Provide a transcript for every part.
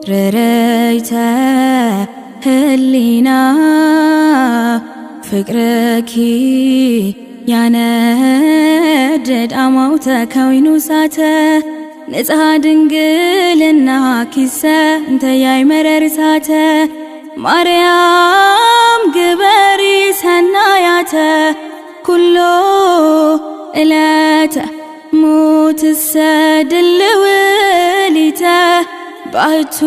ረረይተ ህሊና ፍቅርኪ ያነደድ አማውተ ከዊኑ ሳተ ንጽሐ ድንግልና ኪሰ እንተ ያይመረር ሳተ ማርያም ግበሪ ሰናያተ ኩሎ እለተ ሙትሰ ድልውሊተ ባሕቱ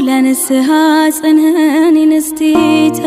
ለንስሐ ጽንህን ንስቲተ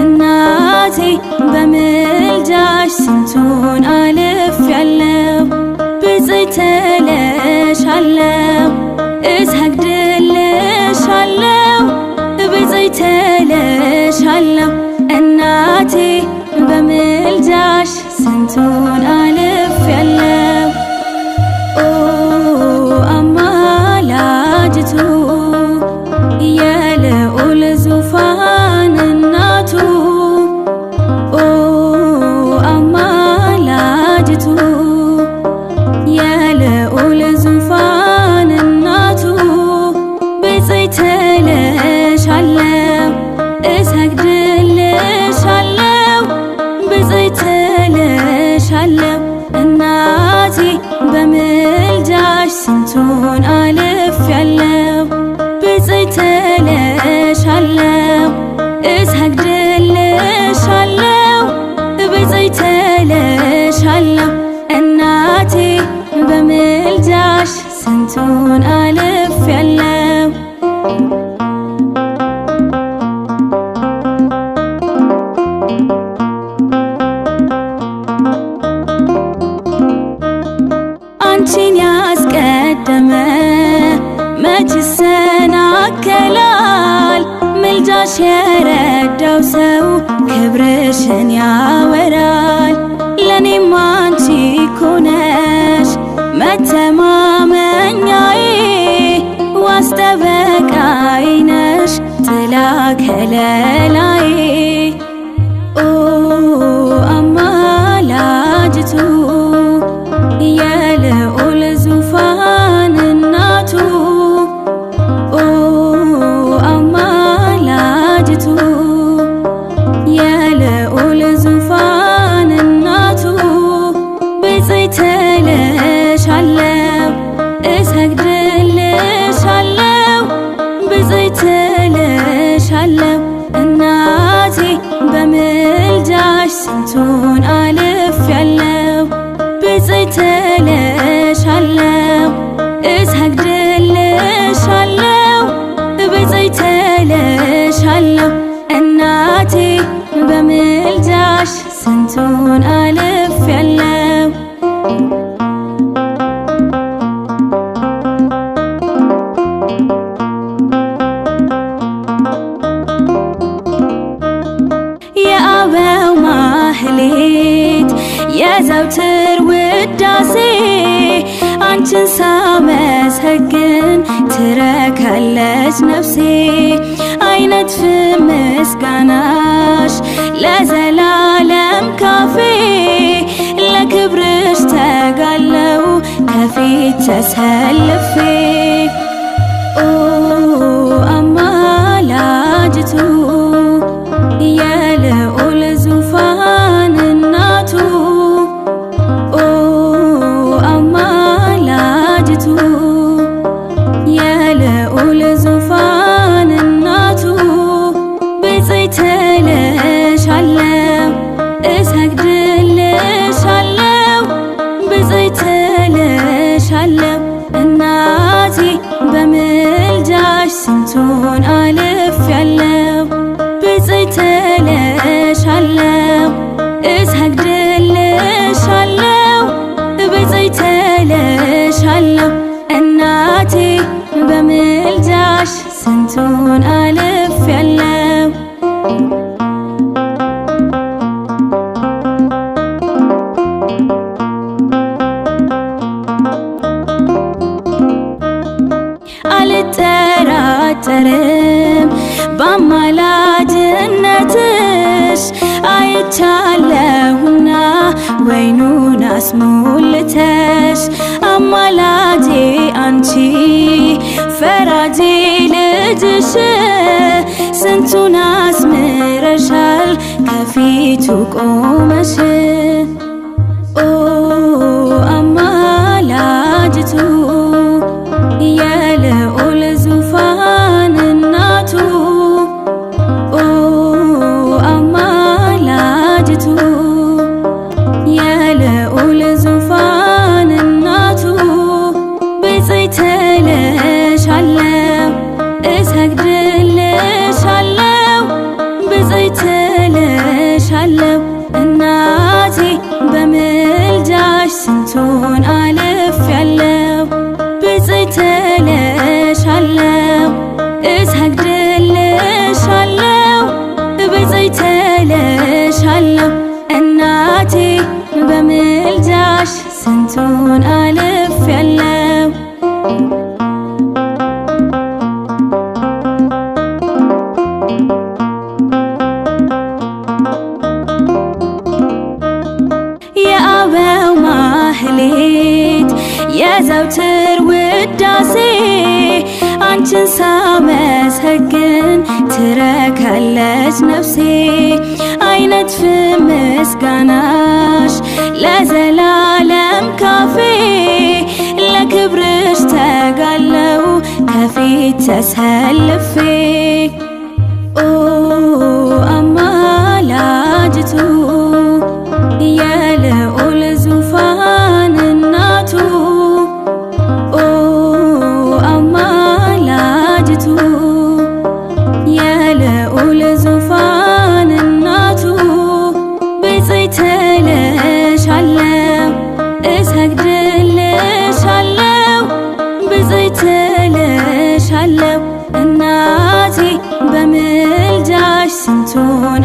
እናቴ በምልጃሽ ስንቱን አልፌያለሁ ብፅዕት እልሻለሁ እሰግድልሻለሁ ብፅዕት እልሻለሁ እናቴ በምልጃሽ ስንቱን አልፌያለሁ ኦ አማላጅቱ የልዑል ዙፋን እናቱ ኦ አማላጅቱ የልዑል ዙፋን እናቱ ብፅዕት እልሻለሁ እሰግድልሻለሁ ብፅዕት እልሻለሁ እናቴ በምልጃሽ ስንቱን አልፌያለሁ ብፅዕት እልሻለሁ እሰግድልሻለሁ ብፅዕት እልሻለሁ እናቴ በምልጃሽ ስንቱን አልፌያለሁ አንቺን ያስቀደመ መች ይሰናከላል ምልጃሽ የረዳው ሰው ክብርሽን ያወራል ለኔም አንቺ እኮ ነሽ መተማመኛዬ ዋስ ጠበቃዬ ነሽ ጥላ ከለላዬ ኦ አማላጅቱ የልዑል ዙፋን እናቱ ኦ አማላጅቱ የልዑል ዙፋን እናቱ ብፅዕት እልሻለሁ እሰግድልሻለሁ ብፅዕት እልሻለሁ እናቴ በምልጃሽ ስንቱን አልፌያለሁ ብፅዕት እልሻለሁ እሰግድልሻለሁ ብፅዕት እልሻለሁ እናቴ በምልጃሽ ስንቱን አልፌያለሁ የአበው ማህሌት የዘውትር ውዳሴ አንቺን ሳመሰግን ትረካለች ነፍሴ አይነጥፍም ምስጋናሽ ለዘላለም ካፌ ለክብርሽ ተጋለው ከፊት ተሰልፌ ኦ አማላጅቱ የልዑል ዙፋን እናቱ ኦ አማላጅቱ የልዑል ዙፋን እናቱ ስንቱን አልፌያለሁ። አልጠራጠርም በአማላጅነትሽ አይቻለሁና ወይኑን አስሞልተሽ አማላጄ አንቺ ፈራጄ ልጅሽ ስንቱን አስምረሻል ከፊቱ ቆመሽ። ኦ አማላጅቱ የልዑል ዙፋን እናቱ ኦ አማላጅቱ የልዑል ዙፋን እናቱ ብፅዕት እልሻለሁ እሰግድልሻለሁ ብፅዕት እልሻለሁ እናቴ በምልጃሽ ስንቱን አልፌያለሁ። ብፅዕት እልሻለሁ እሰግድልሻለሁ ብፅዕት እልሻለሁ እናቴ በምልጃሽ ስንቱን አልፌያለሁ። የአበው ማህሌት የዘውትር ውዳሴ አንቺን ሳመሰግን ትረካለች ነፍሴ። አይነጥፍም ምስጋናሽ ለዘላለም ካፌ ለክብርሽ ተጋለው ከፊት ተሰልፌ። ኦ አማላጅቱ የልዑል ዙፋን እናቱ ኦ አማላጅቱ የልዑል ዙፋን እናቱ ብፅዕት እልሻለሁ እሰግድልሻለሁ ብፅዕት እልሻለሁ እናቴ በምልጃሽ ስንቱን